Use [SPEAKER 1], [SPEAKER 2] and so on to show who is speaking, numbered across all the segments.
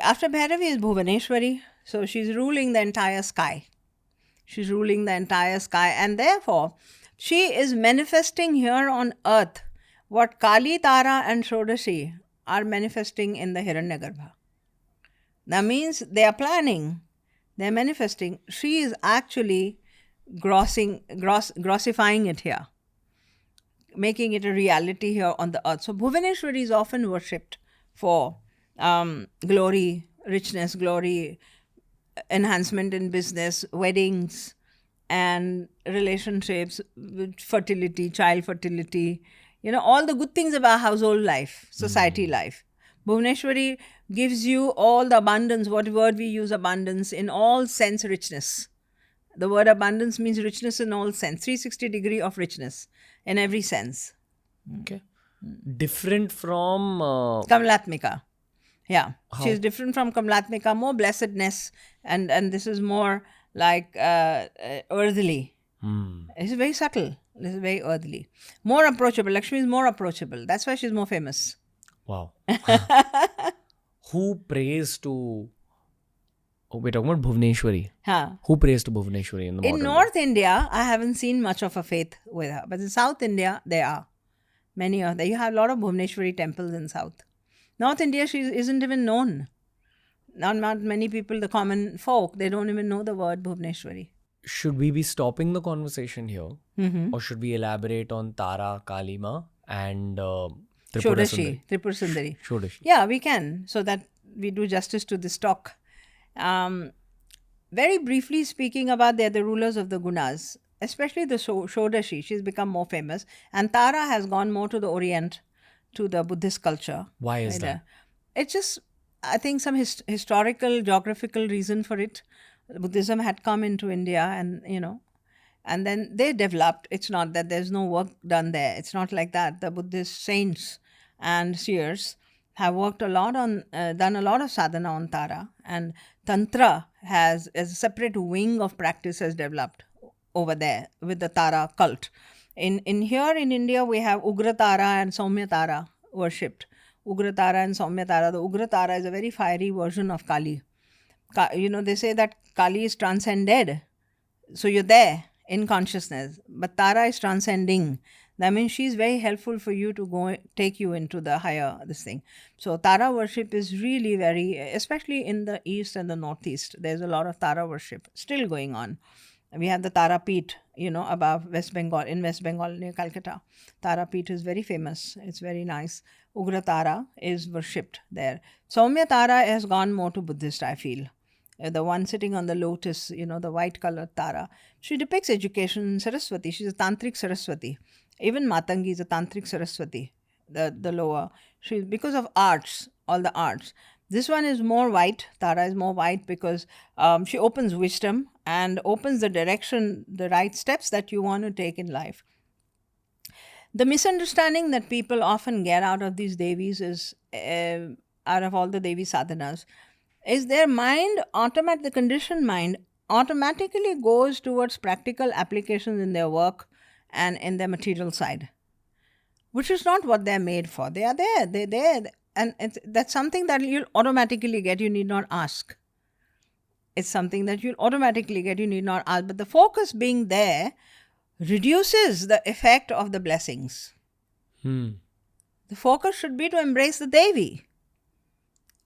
[SPEAKER 1] After Bhairavi is Bhuvaneshwari, so she's ruling the entire sky. She's ruling the entire sky, and therefore she is manifesting here on earth what Kali, Tara, and Shodashi are manifesting in the Hiranyagarbha. That means they are planning, they're manifesting. She is actually grossifying it here, making it a reality here on the earth. So Bhuvaneshwari is often worshipped for glory, richness, glory, enhancement in business, weddings, and relationships, fertility, child fertility, all the good things about household life, society life. Bhuvaneshwari gives you all the abundance, what word we use, abundance, in all sense, richness. The word abundance means richness in all sense, 360 degree of richness in every sense.
[SPEAKER 2] Okay. Different from
[SPEAKER 1] Kamalatmika. Yeah. She's different from Kamalatmika, more blessedness, and this is more like earthly. It's very subtle. This is very earthly. More approachable. Lakshmi is more approachable. That's why she's more famous.
[SPEAKER 2] Wow. Who prays to... Oh, we're talking about Bhuvaneshwari.
[SPEAKER 1] Huh.
[SPEAKER 2] Who prays to Bhuvaneshwari in the modern
[SPEAKER 1] In North India, I haven't seen much of a faith with her. But in South India, there are many of them. You have a lot of Bhuvaneshwari temples in South. North India, she isn't even known. Not many people, the common folk, they don't even know the word Bhuvaneshwari.
[SPEAKER 2] Should we be stopping the conversation here? Or should we elaborate on Tara, Kalima and Tripura Sundari?
[SPEAKER 1] Tripura Sundari.
[SPEAKER 2] Shodashi.
[SPEAKER 1] Yeah, we can, so that we do justice to this talk. Very briefly speaking about the rulers of the Gunas, especially the Shodashi, she's become more famous. And Tara has gone more to the Orient, to the Buddhist culture.
[SPEAKER 2] Why is that?
[SPEAKER 1] It's just, I think, some historical, geographical reason for it. Buddhism had come into India and, and then they developed. It's not that there's no work done there. It's not like that. The Buddhist saints and seers have worked a lot on, done a lot of sadhana on Tara. And Tantra has, as a separate wing of practice, has developed over there with the Tara cult. In here in India, we have Ugra Tara and Saumya Tara worshipped. Ugra Tara and Saumya Tara. The Ugra Tara is a very fiery version of Kali. They say that Kali is transcended. So you're there in consciousness. But Tara is transcending. That means she's very helpful for you to take you into the higher, this thing. So Tara worship is really very, especially in the east and the northeast, there's a lot of Tara worship still going on. We have the Tara Peeth, above West Bengal, in West Bengal near Calcutta. Tara Peeth is very famous. It's very nice. Ugra Tara is worshipped there. Saumya Tara has gone more to Buddhist, I feel. The one sitting on the lotus, the white colored Tara. She depicts education. Saraswati, she's a tantric Saraswati. Even Matangi is a tantric Saraswati, the lower. Because of arts, all the arts. This one is more white. Tara is more white because she opens wisdom and opens the direction, the right steps that you want to take in life. The misunderstanding that people often get out of these Devis is, out of all the Devi sadhanas, is their mind, the conditioned mind, automatically goes towards practical applications in their work and in their material side, which is not what they're made for. They are there, they're there. And that's something that you'll automatically get, you need not ask. It's something that you'll automatically get, you need not ask. But the focus being there reduces the effect of the blessings. The focus should be to embrace the Devi.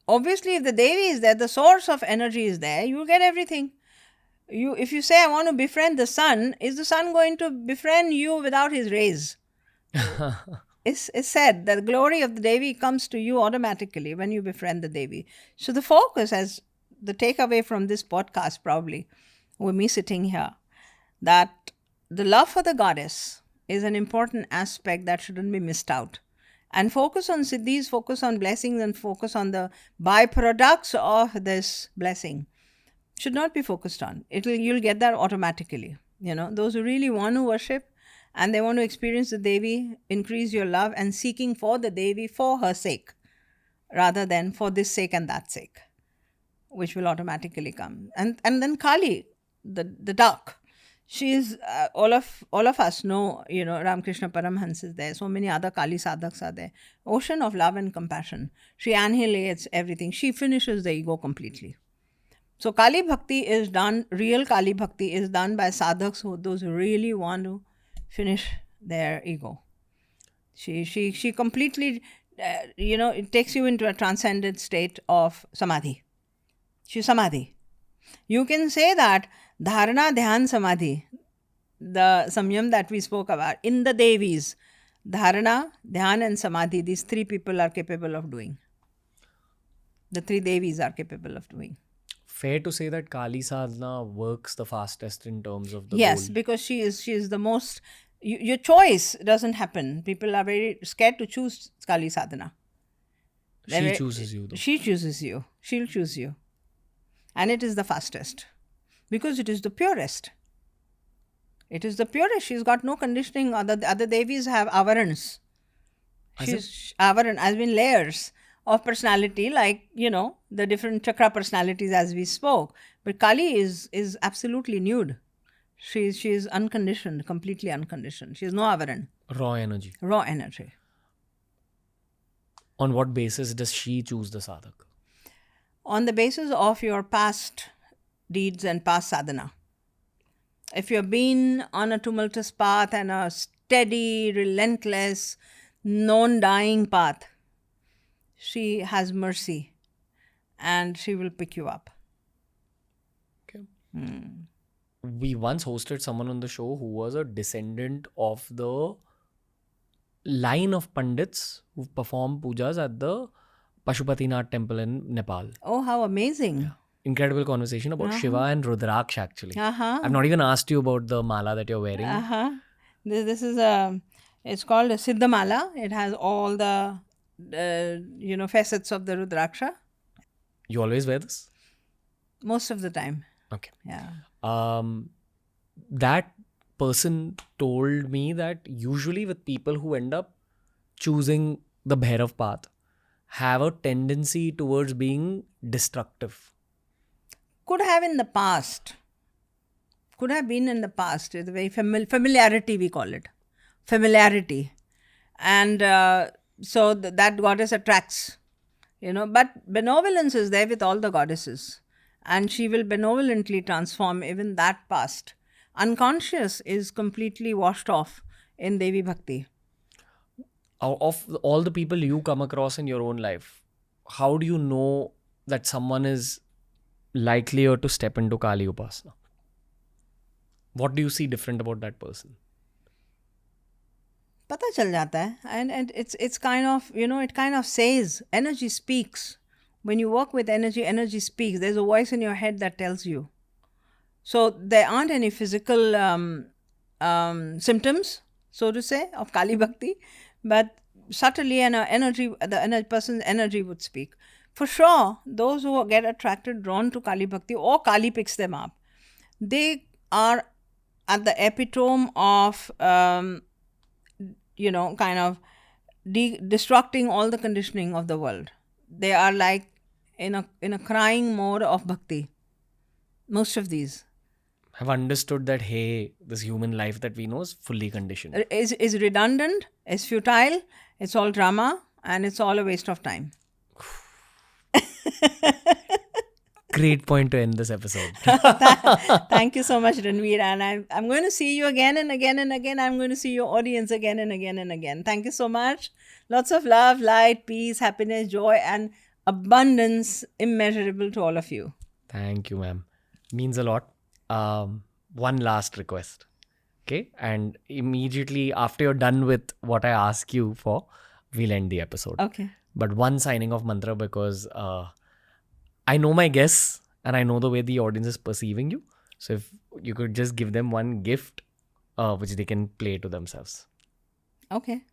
[SPEAKER 1] Obviously, if the Devi is there, the source of energy is there, you'll get everything. If you say, I want to befriend the sun, is the sun going to befriend you without his rays? It's said that the glory of the Devi comes to you automatically when you befriend the Devi. So the focus, as the takeaway from this podcast probably, with me sitting here, that the love for the goddess is an important aspect that shouldn't be missed out. And focus on siddhis, focus on blessings, and focus on the byproducts of this blessing should not be focused on. You'll get that automatically. Those who really want to worship and they want to experience the Devi, increase your love and seeking for the Devi for her sake, rather than for this sake and that sake, which will automatically come. And then Kali, the dark, She is all of us know, Ramakrishna Paramhans is there. So many other Kali sadhaks are there. Ocean of love and compassion. She annihilates everything. She finishes the ego completely. So Kali Bhakti is done. Real Kali Bhakti is done by sadhaks those who really want to finish their ego. She completely, it takes you into a transcendent state of samadhi. She's samadhi. You can say that dharana, dhyan, samadhi, the samyam that we spoke about, in the Devis, dharana, dhyan and samadhi, these three people are capable of doing. The three Devis are capable of doing.
[SPEAKER 2] Fair to say that Kali Sadhana works the fastest in terms of the
[SPEAKER 1] Yes,
[SPEAKER 2] goal.
[SPEAKER 1] because she is the most, your choice doesn't happen. People are very scared to choose Kali sadhana.
[SPEAKER 2] She chooses you though.
[SPEAKER 1] She chooses you. She'll choose you. And it is the fastest. Because it is the purest. It is the purest. She's got no conditioning. Other Devis have avarans. She's avaran, as in layers of personality, like, the different chakra personalities as we spoke. But Kali is absolutely nude. She is unconditioned, completely unconditioned. She has no avaran.
[SPEAKER 2] Raw energy.
[SPEAKER 1] Raw energy.
[SPEAKER 2] On what basis does she choose the sadhak?
[SPEAKER 1] On the basis of your past deeds and past sadhana. If you've been on a tumultuous path and a steady, relentless, non-dying path, she has mercy and she will pick you up.
[SPEAKER 2] Okay. We once hosted someone on the show who was a descendant of the line of Pandits who perform pujas at the Pashupatinath temple in Nepal.
[SPEAKER 1] Oh, how amazing.
[SPEAKER 2] Incredible conversation about Shiva and Rudraksh actually.
[SPEAKER 1] Uh-huh.
[SPEAKER 2] I've not even asked you about the mala that you're wearing.
[SPEAKER 1] Uh-huh. This is it's called a Siddha Mala. It has all the, facets of the Rudraksha.
[SPEAKER 2] You always wear this?
[SPEAKER 1] Most of the time.
[SPEAKER 2] Okay.
[SPEAKER 1] Yeah.
[SPEAKER 2] That person told me that usually with people who end up choosing the Bhairav path have a tendency towards being destructive.
[SPEAKER 1] Could have in the past. Could have been in the past. It's a very familiarity, we call it. Familiarity. And so that goddess attracts, but benevolence is there with all the goddesses. And she will benevolently transform even that past. Unconscious is completely washed off in Devi Bhakti.
[SPEAKER 2] Of all the people you come across in your own life, how do you know that someone is likelier to step into Kali Upasana? What do you see different about that person?
[SPEAKER 1] Pata chal jata hai. And it's kind of, it kind of says, energy speaks. When you work with energy, energy speaks. There's a voice in your head that tells you. So there aren't any physical symptoms, so to say, of Kali Bhakti, but subtly the person's energy would speak. For sure, those who get attracted, drawn to Kali Bhakti, or Kali picks them up, they are at the epitome of, kind of destructing all the conditioning of the world. They are like in a crying mode of bhakti. Most of these
[SPEAKER 2] have understood that, hey, this human life that we know is fully conditioned.
[SPEAKER 1] Is redundant, is futile, it's all drama, and it's all a waste of time.
[SPEAKER 2] Great point to end this episode.
[SPEAKER 1] Thank you so much, Ranveer. And I'm going to see you again and again and again. I'm going to see your audience again and again and again. Thank you so much. Lots of love, light, peace, happiness, joy, and abundance immeasurable to all of you.
[SPEAKER 2] Thank you, ma'am. Means a lot. One last request. Okay? And immediately after you're done with what I ask you for, we'll end the episode.
[SPEAKER 1] Okay.
[SPEAKER 2] But one signing off mantra, because I know my guests and I know the way the audience is perceiving you. So if you could just give them one gift which they can play to themselves.
[SPEAKER 1] Okay.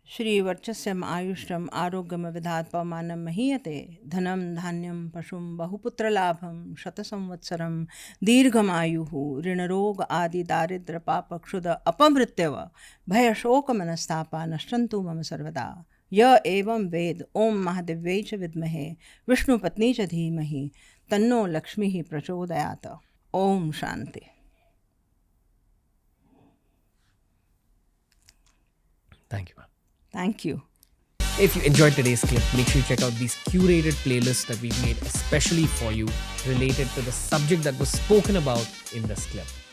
[SPEAKER 1] Shri Varchasyam Ayushram Arogyam Vidhat Pamanam Mahiyate Dhanam Dhanyam Pashum Bahuputra Labham Shatasam Vatsaram Dirgham Ayuhu Rinarog Adi Daridra Papa Kshuda Apamrityava Bhaya Shoka Manastapa Nashtantu Mama Sarvada Ya Evam Ved Om Mahadevya Vidmahe Vishnu Patni Cha Dhimahi Tanno Lakshmi Prachodayata. Om Shanti.
[SPEAKER 2] Thank you, ma'am.
[SPEAKER 1] Thank you.
[SPEAKER 2] If you enjoyed today's clip, make sure you check out these curated playlists that we've made especially for you related to the subject that was spoken about in this clip.